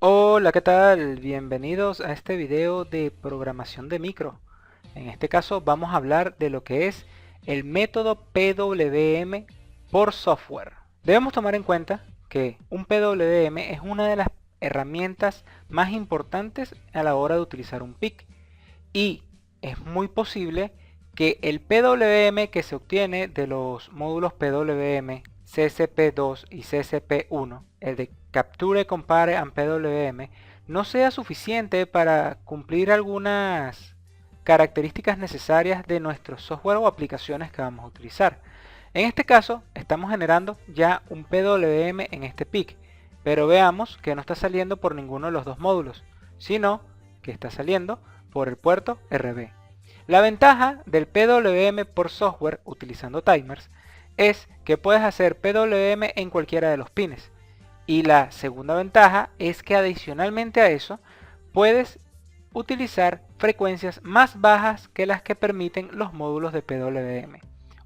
Hola, ¿qué tal? Bienvenidos a este video de programación de micro. En este caso vamos a hablar de lo que es el método PWM por software. Debemos tomar en cuenta que un PWM es una de las herramientas más importantes a la hora de utilizar un PIC y es muy posible que el PWM que se obtiene de los módulos PWM, CSP2 y CSP1, el de Capture, Compare and PWM, no sea suficiente para cumplir algunas características necesarias de nuestro software o aplicaciones que vamos a utilizar. En este caso, estamos generando ya un PWM en este PIC, pero veamos que no está saliendo por ninguno de los dos módulos, sino que está saliendo por el puerto RB. La ventaja del PWM por software utilizando timers es que puedes hacer PWM en cualquiera de los pines. Y la segunda ventaja es que adicionalmente a eso puedes utilizar frecuencias más bajas que las que permiten los módulos de PWM.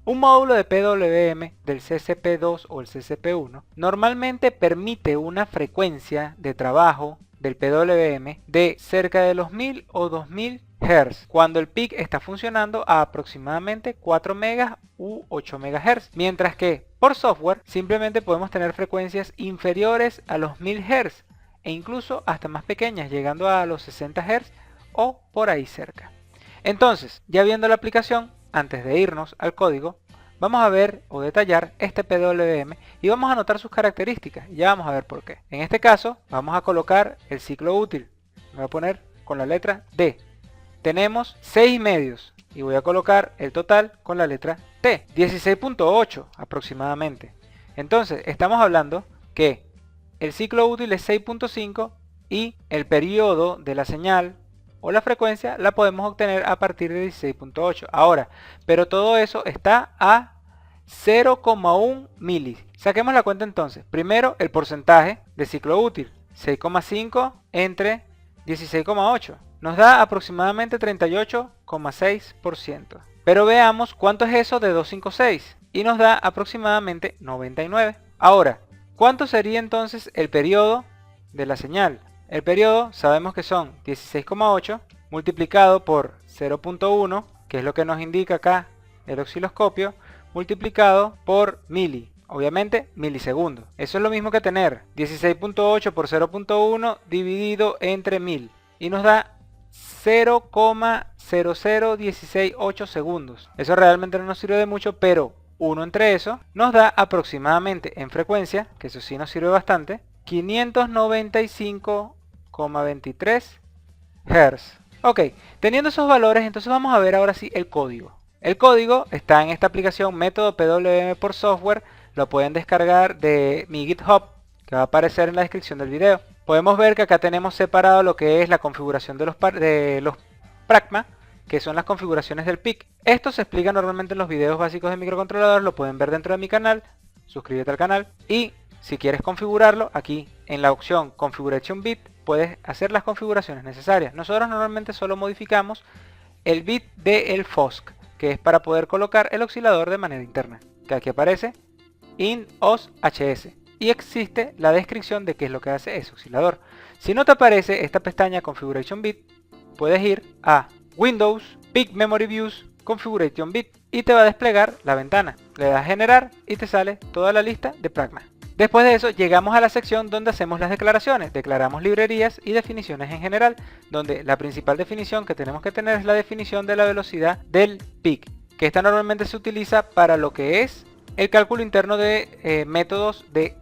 Un módulo de PWM del CCP2 o el CCP1 normalmente permite una frecuencia de trabajo del PWM de cerca de los 1000 o 2000 Hz, cuando el PIC está funcionando a aproximadamente 4 MHz u 8 MHz, mientras que por software simplemente podemos tener frecuencias inferiores a los 1000 Hz e incluso hasta más pequeñas, llegando a los 60 Hz o por ahí cerca. Entonces, ya viendo la aplicación, antes de irnos al código, vamos a ver o detallar este PWM y vamos a anotar sus características. Ya vamos a ver por qué. En este caso, vamos a colocar el ciclo útil. Me voy a poner con la letra D. Tenemos 6 medios y voy a colocar el total con la letra T. 16.8 aproximadamente. Entonces, estamos hablando que el ciclo útil es 6.5 y el periodo de la señal o la frecuencia la podemos obtener a partir de 16.8. Ahora, pero todo eso está a 0,1 mili. Saquemos la cuenta entonces. Primero, el porcentaje de ciclo útil. 6,5 entre 16,8. Nos da aproximadamente 38,6%. Pero veamos cuánto es eso de 256. Y nos da aproximadamente 99. Ahora, ¿cuánto sería entonces el periodo de la señal? El periodo sabemos que son 16,8 multiplicado por 0.1, que es lo que nos indica acá el osciloscopio, multiplicado por mili. Obviamente milisegundos. Eso es lo mismo que tener 16.8 por 0.1 dividido entre 1000. Y nos da 0,00168 segundos. Eso realmente no nos sirve de mucho, pero 1 entre eso nos da aproximadamente en frecuencia, que eso sí nos sirve bastante, 595,23 Hz. Ok, teniendo esos valores, entonces vamos a ver ahora sí el código. El código está en esta aplicación método PWM por software. Lo pueden descargar de mi GitHub, que va a aparecer en la descripción del video. Podemos ver que acá tenemos separado lo que es la configuración de los Pragma, que son las configuraciones del PIC. Esto se explica normalmente en los videos básicos de microcontrolador, lo pueden ver dentro de mi canal. Suscríbete al canal y si quieres configurarlo, aquí en la opción Configuration Bit puedes hacer las configuraciones necesarias. Nosotros normalmente solo modificamos el bit del FOSC, que es para poder colocar el oscilador de manera interna, que aquí aparece IN-OS-HS y existe la descripción de qué es lo que hace ese oscilador. Si no te aparece esta pestaña Configuration Bit, puedes ir a Windows, PIC Memory Views, Configuration Bit y te va a desplegar la ventana. Le das a generar y te sale toda la lista de Pragma. Después de eso llegamos a la sección donde hacemos las declaraciones. Declaramos librerías y definiciones en general, donde la principal definición que tenemos que tener es la definición de la velocidad del PIC, que esta normalmente se utiliza para lo que es el cálculo interno de métodos de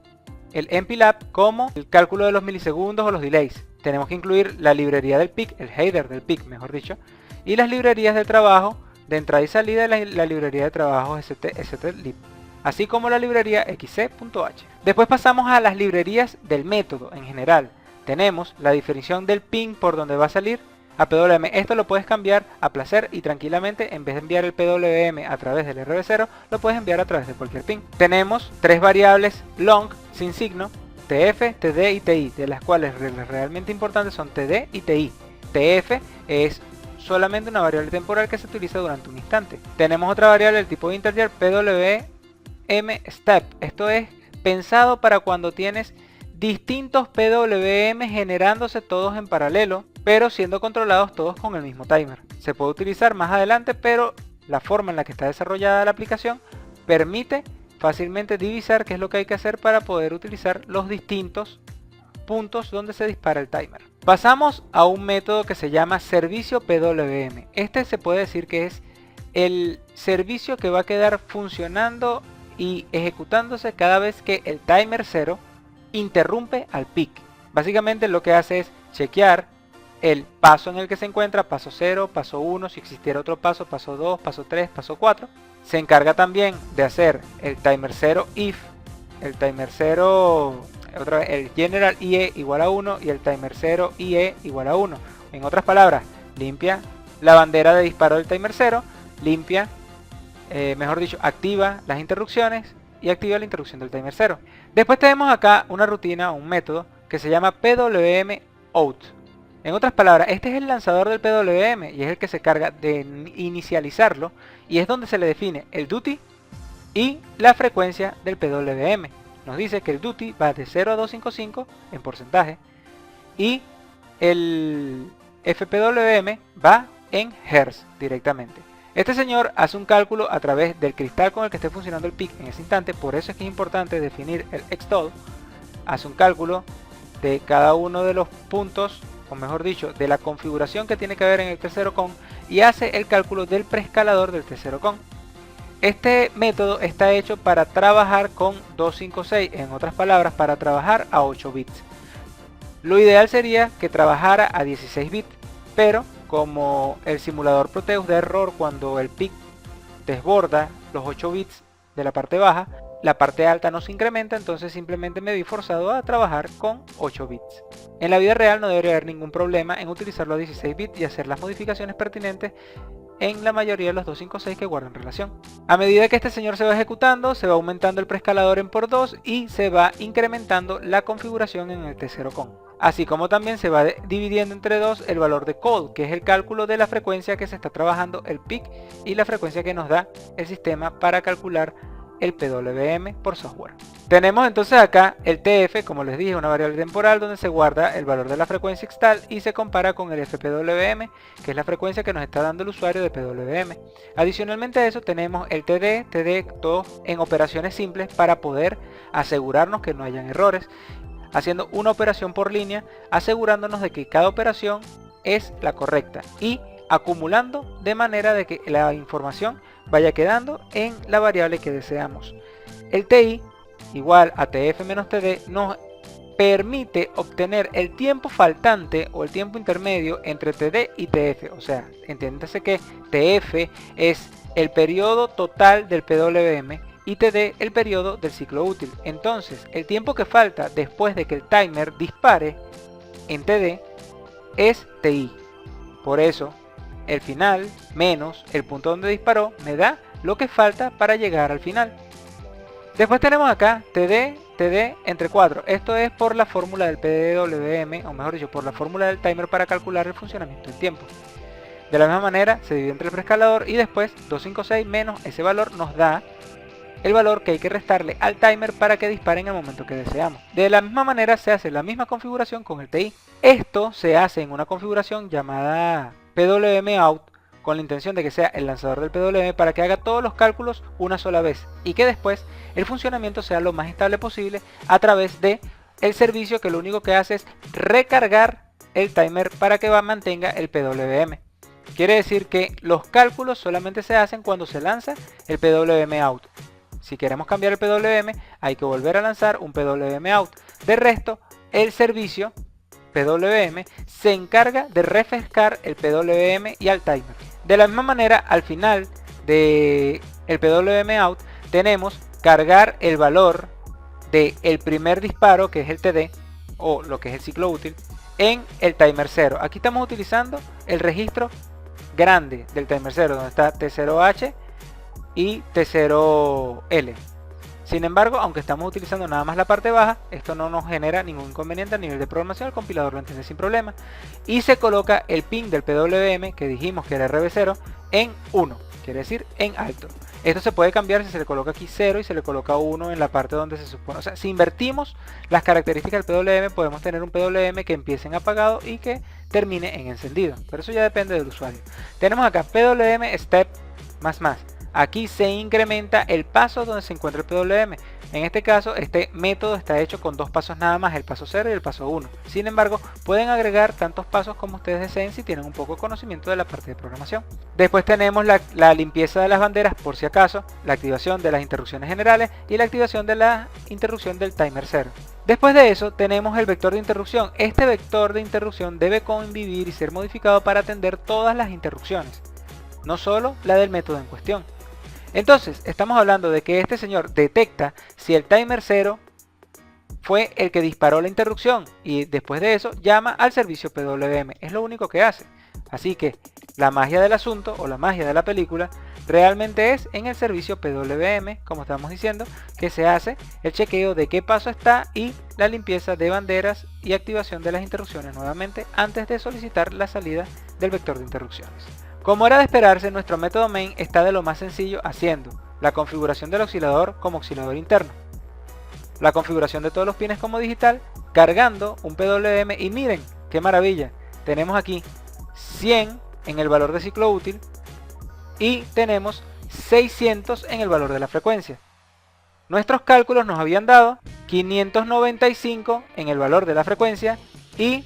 el MPLAB, como el cálculo de los milisegundos o los delays. Tenemos que incluir la librería del PIC, el header del PIC mejor dicho, y las librerías de trabajo de entrada y salida, la librería de trabajo STLib, así como la librería xc.h. Después pasamos a las librerías del método en general. Tenemos la definición del pin por donde va a salir a PWM. Esto lo puedes cambiar a placer y tranquilamente, en vez de enviar el PWM a través del RB0, lo puedes enviar a través de cualquier pin. Tenemos tres variables long sin signo, TF, TD y TI, de las cuales realmente importantes son TD y TI. TF es solamente una variable temporal que se utiliza durante un instante. Tenemos otra variable del tipo integer, PWM step. Esto es pensado para cuando tienes distintos PWM generándose todos en paralelo, pero siendo controlados todos con el mismo timer. Se puede utilizar más adelante, pero la forma en la que está desarrollada la aplicación permite fácilmente divisar qué es lo que hay que hacer para poder utilizar los distintos puntos donde se dispara el timer. Pasamos a un método que se llama servicio PWM. Este se puede decir que es el servicio que va a quedar funcionando y ejecutándose cada vez que el timer 0 interrumpe al peak. Básicamente lo que hace es chequear el paso en el que se encuentra, paso 0, paso 1, si existiera otro paso, paso 2, paso 3, paso 4. Se encarga también de hacer el timer 0 if, el timer 0, otra vez, el general IE igual a 1 y el timer 0 IE igual a 1. En otras palabras, limpia la bandera de disparo del timer 0, limpia, mejor dicho, activa las interrupciones y activa la interrupción del timer 0. Después tenemos acá una rutina, un método que se llama PWM out. En otras palabras, este es el lanzador del PWM y es el que se carga de inicializarlo y es donde se le define el duty y la frecuencia del PWM. Nos dice que el duty va de 0 a 255 en porcentaje y el FPWM va en Hz directamente. Este señor hace un cálculo a través del cristal con el que esté funcionando el PIC en ese instante, por eso es que es importante definir el xTOL. Hace un cálculo de cada uno de los puntos, o mejor dicho, de la configuración que tiene que haber en el T0CON y hace el cálculo del preescalador del T0CON. Este método está hecho para trabajar con 256, en otras palabras, para trabajar a 8 bits. Lo ideal sería que trabajara a 16 bits, pero como el simulador Proteus da error cuando el PIC desborda los 8 bits de la parte baja, la parte alta no se incrementa, entonces simplemente me vi forzado a trabajar con 8 bits. En la vida real no debería haber ningún problema en utilizarlo a 16 bits y hacer las modificaciones pertinentes en la mayoría de los 256 que guardan relación. A medida que este señor se va ejecutando, se va aumentando el preescalador en por 2 y se va incrementando la configuración en el T0CON. Así como también se va dividiendo entre 2 el valor de call, que es el cálculo de la frecuencia que se está trabajando el PIC y la frecuencia que nos da el sistema para calcular el PWM por software. Tenemos entonces acá el TF, como les dije, una variable temporal donde se guarda el valor de la frecuencia xtal y se compara con el FPWM, que es la frecuencia que nos está dando el usuario de PWM. Adicionalmente a eso tenemos el TD, todo en operaciones simples para poder asegurarnos que no hayan errores, haciendo una operación por línea, asegurándonos de que cada operación es la correcta y acumulando de manera de que la información vaya quedando en la variable que deseamos. El TI igual a TF-TD nos permite obtener el tiempo faltante o el tiempo intermedio entre TD y TF, o sea, entiéndase que TF es el periodo total del PWM y TD el periodo del ciclo útil. Entonces el tiempo que falta después de que el timer dispare en TD es TI. Por eso el final menos el punto donde disparó me da lo que falta para llegar al final. Después tenemos acá TD entre 4. Esto es por la fórmula del PWM, o mejor dicho, por la fórmula del timer para calcular el funcionamiento del tiempo. De la misma manera se divide entre el preescalador y después 256 menos ese valor nos da el valor que hay que restarle al timer para que dispare en el momento que deseamos. De la misma manera se hace la misma configuración con el TI. Esto se hace en una configuración llamada PWM out con la intención de que sea el lanzador del PWM para que haga todos los cálculos una sola vez y que después el funcionamiento sea lo más estable posible a través de el servicio que lo único que hace es recargar el timer para que mantenga el PWM. Quiere decir que los cálculos solamente se hacen cuando se lanza el PWM out. Si queremos cambiar el PWM hay que volver a lanzar un PWM out. De resto, el servicio PWM se encarga de refrescar el PWM y al timer. De la misma manera, al final del PWM out tenemos cargar el valor del primer disparo, que es el TD o lo que es el ciclo útil, en el timer 0. Aquí estamos utilizando el registro grande del timer 0 donde está T0H y T0L. Sin embargo, aunque estamos utilizando nada más la parte baja, esto no nos genera ningún inconveniente a nivel de programación, el compilador lo entiende sin problema. Y se coloca el pin del PWM, que dijimos que era RB0, en 1, quiere decir en alto. Esto se puede cambiar si se le coloca aquí 0 y se le coloca 1 en la parte donde se supone. O sea, si invertimos las características del PWM, podemos tener un PWM que empiece en apagado y que termine en encendido. Pero eso ya depende del usuario. Tenemos acá PWM Step más. Aquí se incrementa el paso donde se encuentra el PWM. En este caso, este método está hecho con 2 pasos nada más, el paso 0 y el paso 1. Sin embargo, pueden agregar tantos pasos como ustedes deseen si tienen un poco de conocimiento de la parte de programación. Después tenemos la limpieza de las banderas, por si acaso, la activación de las interrupciones generales y la activación de la interrupción del timer 0. Después de eso tenemos el vector de interrupción. Este vector de interrupción debe convivir y ser modificado para atender todas las interrupciones, no solo la del método en cuestión. Entonces, estamos hablando de que este señor detecta si el timer 0 fue el que disparó la interrupción y después de eso llama al servicio PWM. Es lo único que hace. Así que la magia del asunto o la magia de la película realmente es en el servicio PWM, como estamos diciendo, que se hace el chequeo de qué paso está y la limpieza de banderas y activación de las interrupciones nuevamente antes de solicitar la salida del vector de interrupciones. Como era de esperarse, nuestro método main está de lo más sencillo haciendo la configuración del oscilador como oscilador interno, la configuración de todos los pines como digital, cargando un PWM y miren qué maravilla, tenemos aquí 100 en el valor de ciclo útil y tenemos 600 en el valor de la frecuencia. Nuestros cálculos nos habían dado 595 en el valor de la frecuencia y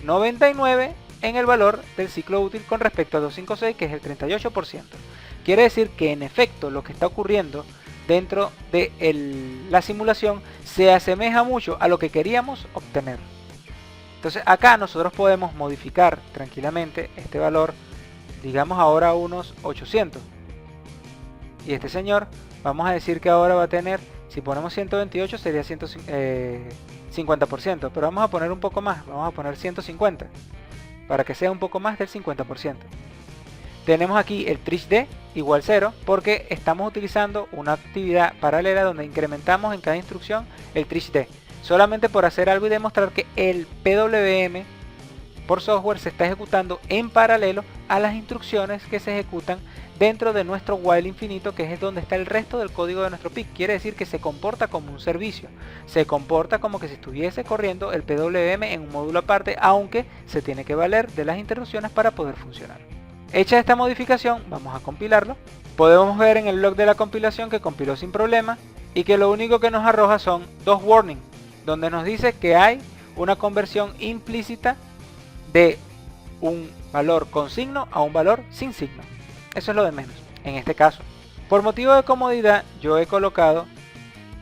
99 en el valor del ciclo útil con respecto a 256, que es el 38%. Quiere decir que en efecto lo que está ocurriendo dentro de la simulación se asemeja mucho a lo que queríamos obtener. Entonces acá nosotros podemos modificar tranquilamente este valor, digamos ahora unos 800. Y este señor, vamos a decir que ahora va a tener, si ponemos 128 sería 50%, pero vamos a poner un poco más, vamos a poner 150. Para que sea un poco más del 50%. Tenemos aquí el TRISH-D igual 0 porque estamos utilizando una actividad paralela donde incrementamos en cada instrucción el TRISH-D. Solamente por hacer algo y demostrar que el PWM por software se está ejecutando en paralelo a las instrucciones que se ejecutan dentro de nuestro while infinito, que es donde está el resto del código de nuestro PIC. Quiere decir que se comporta como un servicio, se comporta como que si estuviese corriendo el PWM en un módulo aparte, aunque se tiene que valer de las interrupciones para poder funcionar. Hecha esta modificación, vamos a compilarlo. Podemos ver en el log de la compilación que compiló sin problema y que lo único que nos arroja son 2 warnings, donde nos dice que hay una conversión implícita de un valor con signo a un valor sin signo. Eso es lo de menos en este caso. Por motivo de comodidad, yo he colocado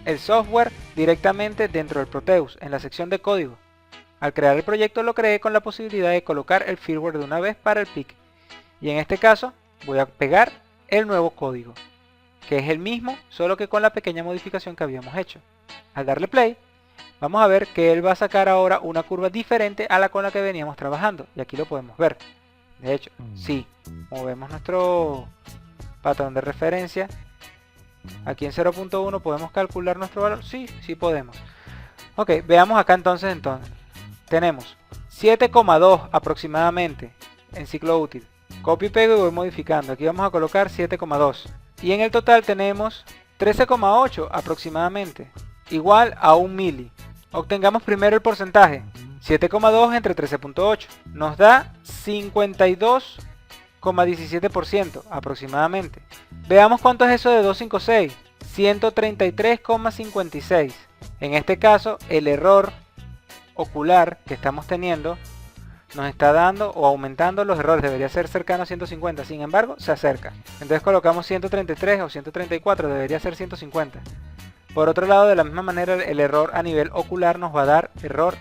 el software directamente dentro del Proteus en la sección de código. Al crear el proyecto lo creé con la posibilidad de colocar el firmware de una vez para el PIC. Y en este caso voy a pegar el nuevo código, que es el mismo, solo que con la pequeña modificación que habíamos hecho. Al darle play, vamos a ver que él va a sacar ahora una curva diferente a la con la que veníamos trabajando. Y aquí lo podemos ver. De hecho, si movemos nuestro patrón de referencia, aquí en 0.1 podemos calcular nuestro valor. Sí podemos. Ok, veamos acá entonces. Tenemos 7,2 aproximadamente en ciclo útil. Copio y pego y voy modificando. Aquí vamos a colocar 7,2. Y en el total tenemos 13,8 aproximadamente. Igual a 1 mili. Obtengamos primero el porcentaje. 7,2 entre 13.8 nos da 52,17% aproximadamente. Veamos cuánto es eso de 256. 133,56. En este caso el error ocular que estamos teniendo nos está dando o aumentando los errores. Debería ser cercano a 150, sin embargo se acerca. Entonces colocamos 133 o 134, debería ser 150. Por otro lado, de la misma manera el error a nivel ocular nos va a dar error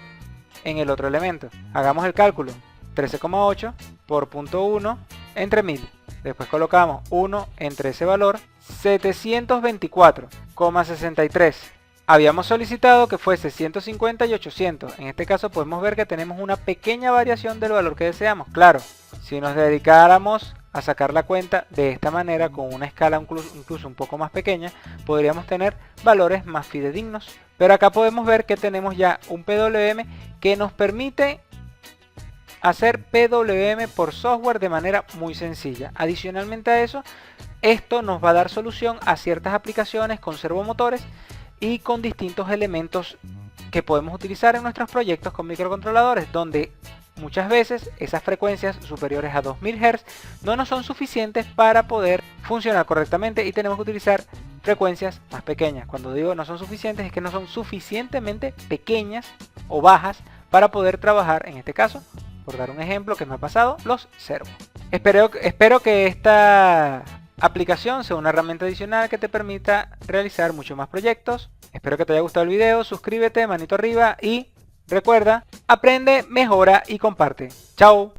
en el otro elemento. Hagamos el cálculo. 13,8 por 0.1 entre 1000. Después colocamos 1 entre ese valor, 724,63. Habíamos solicitado que fuese 150 y 800. En este caso podemos ver que tenemos una pequeña variación del valor que deseamos. Claro, si nos dedicáramos a sacar la cuenta de esta manera con una escala incluso un poco más pequeña, podríamos tener valores más fidedignos. Pero acá podemos ver que tenemos ya un PWM que nos permite hacer PWM por software de manera muy sencilla. Adicionalmente a eso, esto nos va a dar solución a ciertas aplicaciones con servomotores y con distintos elementos que podemos utilizar en nuestros proyectos con microcontroladores, donde muchas veces esas frecuencias superiores a 2000 Hz no nos son suficientes para poder funcionar correctamente y tenemos que utilizar frecuencias más pequeñas. Cuando digo no son suficientes, es que no son suficientemente pequeñas o bajas para poder trabajar, en este caso, por dar un ejemplo que me ha pasado, los servos. Espero que esta aplicación sea una herramienta adicional que te permita realizar muchos más proyectos. Espero que te haya gustado el video, suscríbete, manito arriba y recuerda, aprende, mejora y comparte. ¡Chao!